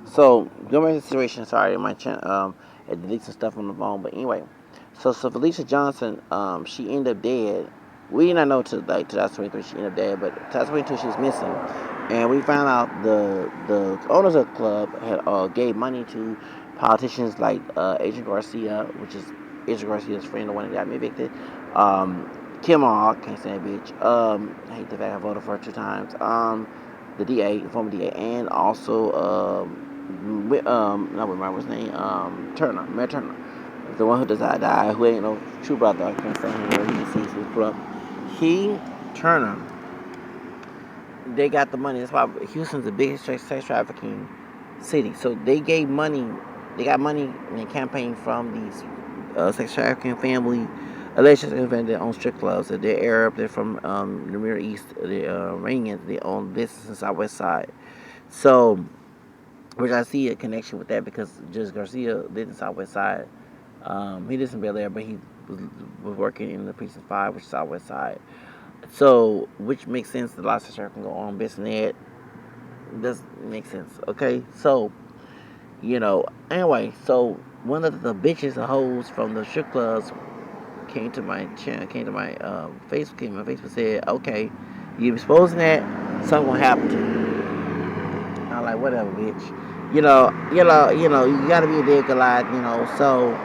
So going back to the situation, sorry, my had deleted some stuff on the phone, but anyway, so Felicia Johnson, she ended up dead. We did not know till like 2023 she ended up dead, but 2022 she was missing, and we found out the owners of the club had gave money to politicians like Adrian Garcia, which is Adrian Garcia's friend, the one that got me evicted. Kim All, can't stand that bitch. I hate the fact I voted for her 2 times. The DA, the former DA, and also not remember his name, Turner, Mayor Turner, the one who does not die, who ain't no true brother. I can't say him, he deceased, he was put up. He, Turner, they got the money. That's why Houston's the biggest sex trafficking city. So they got money in the campaign from these sex trafficking family, alleged event that own strip clubs. That they're Arab, they're from the Middle East, they're Iranians, they own business in Southwest Side. So, which I see a connection with that because Judge Garcia lived in Southwest Side. He lives in Bel Air, but he was working in the Precinct 5, which is Southwest Side. So, which makes sense. The lot of sex can go on business net. Does make sense. Okay, so anyway, so one of the bitches, the hoes from the strip clubs came to my channel, came to my Facebook, came to my Facebook, said, "Okay, you exposing that, something gonna happen to you." I'm like, whatever, bitch. You gotta be a dead Goliath, So,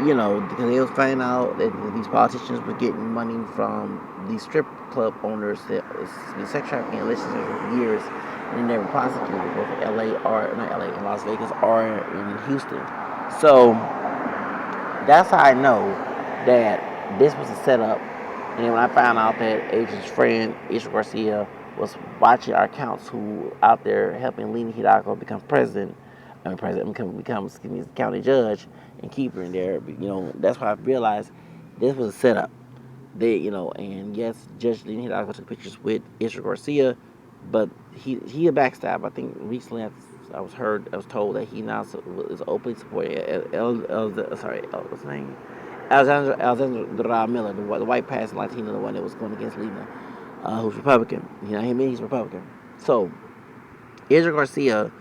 because they was finding out that these politicians were getting money from these strip club owners that was been sex trafficking allegedly for years, and they never prosecuted, both in LA or not LA, in Las Vegas or in Houston. So that's how I know that this was a setup. And when I found out that Adrian's friend, Israel Garcia, was watching our accounts who out there helping Lena Hidalgo become president, become excuse me, county judge and keep her in there, that's why I realized this was a setup. And yes, Judge Lena Hidalgo took pictures with Israel Garcia, but he a backstab. I think recently I was told that he now is openly supporting what's his name? Alexandra Miller, the white passing Latino, the one that was going against Lena, who's Republican. He's Republican. So Israel Garcia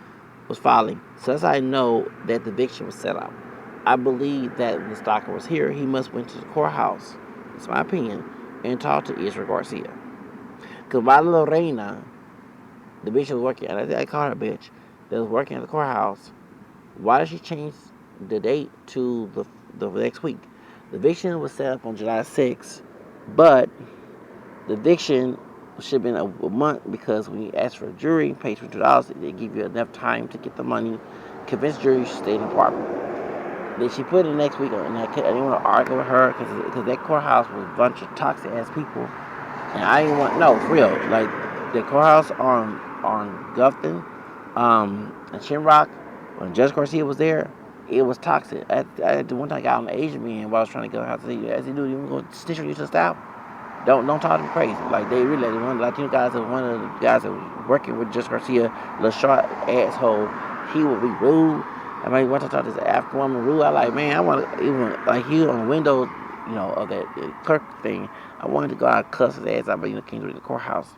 was filing. So that's how I know that the eviction was set up. I believe that when the stalker was here, he must went to the courthouse. That's my opinion, and talked to Israel Garcia. Because while Lorena, the bitch was working, and I call her a bitch, that was working at the courthouse, why did she change the date to the next week? The eviction was set up on July 6th, but the eviction should have been a month because when you ask for a jury, pay $22, they give you enough time to get the money, convince the jury to stay in the apartment. Then she put it next week, and I didn't want to argue with her because that courthouse was a bunch of toxic ass people, and I didn't want for real, like the courthouse on Gulfton, and Shinrock, when Judge Garcia was there, it was toxic. I one time I got on the Asian man while I was trying to go out to see. I said, "Dude, you gonna stitch you to the staff? Don't talk to me crazy." Like they really, one of the Latino guys, one of the guys that was working with Judge Garcia, little short asshole, he would be rude. I mean, once I talked to this African woman rude, I like, man, I want to even like he on the window, of that clerk thing. I wanted to go out and cuss his ass out, but came to the courthouse.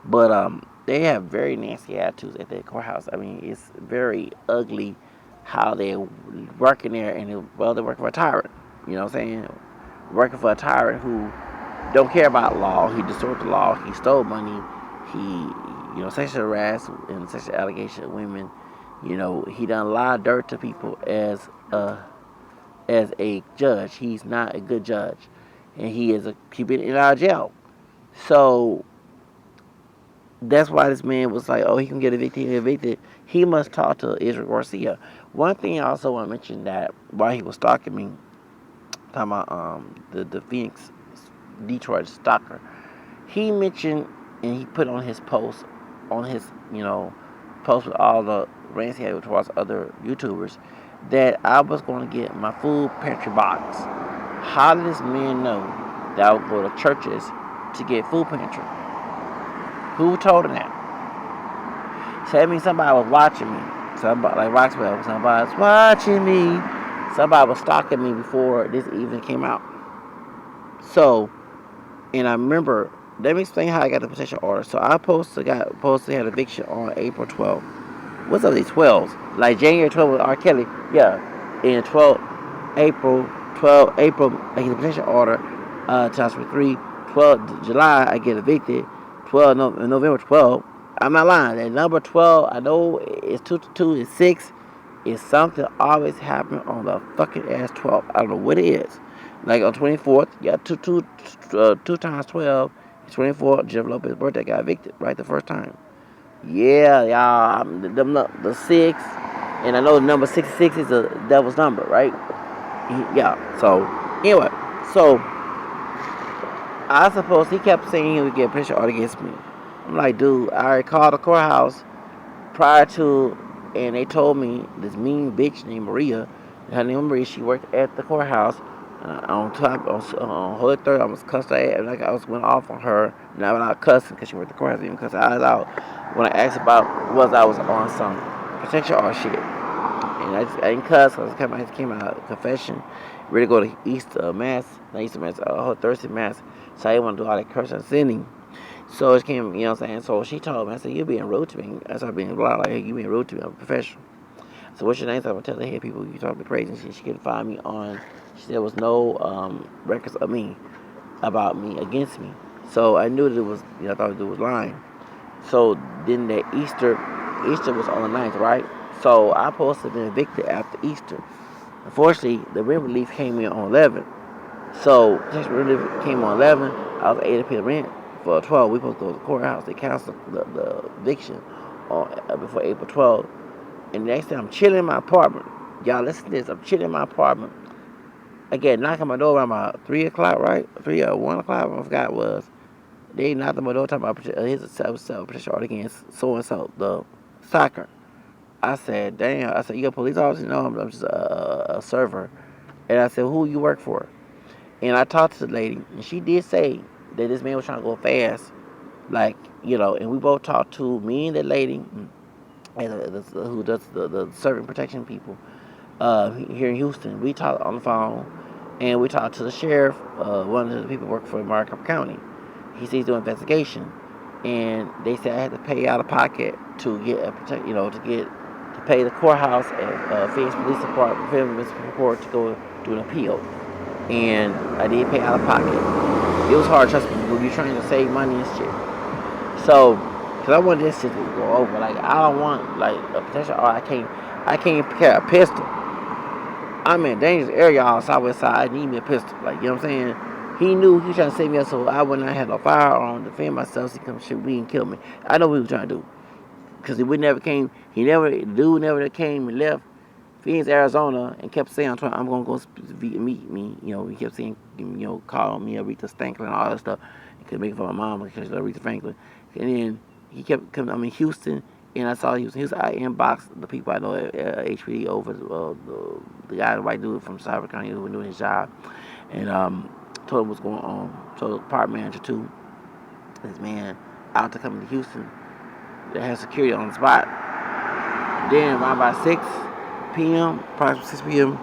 But they have very nasty attitudes at the courthouse. I mean, it's very ugly how they work in there, and they're working for a tyrant. You know what I'm saying? Working for a tyrant who don't care about law. He distorted the law. He stole money. He, sexual harassed and sexual allegation of women. He done a lot of dirt to people as a judge. He's not a good judge, and he been in our jail. So that's why this man was like, oh, he can get evicted. He must talk to Israel Garcia. One thing I also want to mention that while he was stalking me, talking about the Phoenix, Detroit stalker, he mentioned and he put on his post, on his post with all the rants he had towards other YouTubers, that I was going to get my food pantry box. How did this man know that I would go to churches to get food pantry? Who told him that? So that means somebody was watching me. Somebody, like Roxwell, somebody was watching me. Somebody was stalking me before this even came out. So, and I remember, let me explain how I got the protection order. So I had eviction on April 12th. what's up with these 12s? Like January 12th with R. Kelly, yeah. In 12 April, I get a protection order, charge for 3. 12 July, I get evicted. November 12. I'm not lying. That number 12, I know it's 2 it's 6. It's something always happen on the fucking ass 12. I don't know what it is. Like on 24th, yeah, 2 times 12 is 24. Jeff Lopez's birthday got evicted, right, the first time. Yeah, y'all, the 6, and I know the number 66 is the devil's number, right? Yeah, so, anyway, so, I suppose he kept saying he would get a pressure order against me. I'm like, dude, I already called the courthouse prior to, and they told me this mean bitch named Maria, her name was Maria, she worked at the courthouse. On Holy Third, I was cussed her ass, like I went off on her. Not without cussing, because she worked at the courthouse, even cuss her eyes out. When I asked about I was on some protection or shit, and I didn't cuss. I came out of confession, ready to go to Easter Mass, not Easter Mass, Holy Thursday Mass. So I didn't want to do all that cursing and sinning. So it came, you know what I'm saying? So she told me, I said, you're being rude to me. I started being loud, like, hey, you being rude to me. I'm a professional. So what's your name? So I'm going to tell the head people you talking crazy. And she couldn't find me on, she said there was no records of me, about me, against me. So I knew that it was, I thought it was lying. So then the Easter was on the 9th, right? So I supposed to have been evicted after Easter. Unfortunately, the rent relief came in on 11. So tax relief came on 11. I was able to pay the rent for 12. We supposed to go to the courthouse. They canceled the eviction before April 12th. And the next day I'm chilling in my apartment. Y'all listen to this. I'm chilling in my apartment. Again, knocking my door around about 3 o'clock, right? 3 or 1 o'clock, I forgot it was. They knocked on my door talking about his self-protection order against so-and-so, the soccer. I said, damn. I said, you a police officer? No, I'm just a server. And I said, who you work for? And I talked to the lady, and she did say that this man was trying to go fast. Like, and we both talked to me and the lady, who does the serving protection people here in Houston. We talked on the phone, and we talked to the sheriff, one of the people who work for Maricopa County. He said he's doing investigation, and they said I had to pay out of pocket to get to pay the courthouse and Phoenix Police Department, Municipal Court to go do an appeal, and I did pay out of pocket. It was hard, trust me, when you're trying to save money and shit. So, cause I want this shit to go over. Like I don't want like a potential. I can't carry a pistol. I'm in a dangerous area on Southwest Side. I need me a pistol. Like, you know what I'm saying? He knew he was trying to save me up so I wouldn't have no firearm to defend myself so he come shoot me and kill me. I know what he was trying to do. Because the dude never came and left Phoenix, Arizona and kept saying, I'm going to go meet me. He kept saying, calling me Aretha Franklin and all that stuff. He couldn't make it for my mom because she's Aretha Franklin. And then he kept coming, I'm in Houston. And I saw I inboxed the people I know at HPD over the guy, the white dude from Cyber County who was doing his job, and told him what's going on. Told the park manager too. This man out to come to Houston that has security on the spot. Then around about 6 p.m., approximately 6 p.m.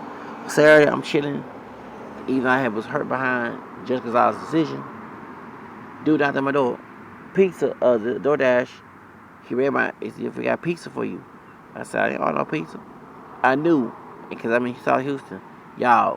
Saturday, I'm chilling. Even I was hurt behind Judge Gonzales' decision. Dude out at my door, pizza, the DoorDash. He read he said, if we got pizza for you. I said, I didn't order no pizza. I knew, because I'm in South Houston. Y'all,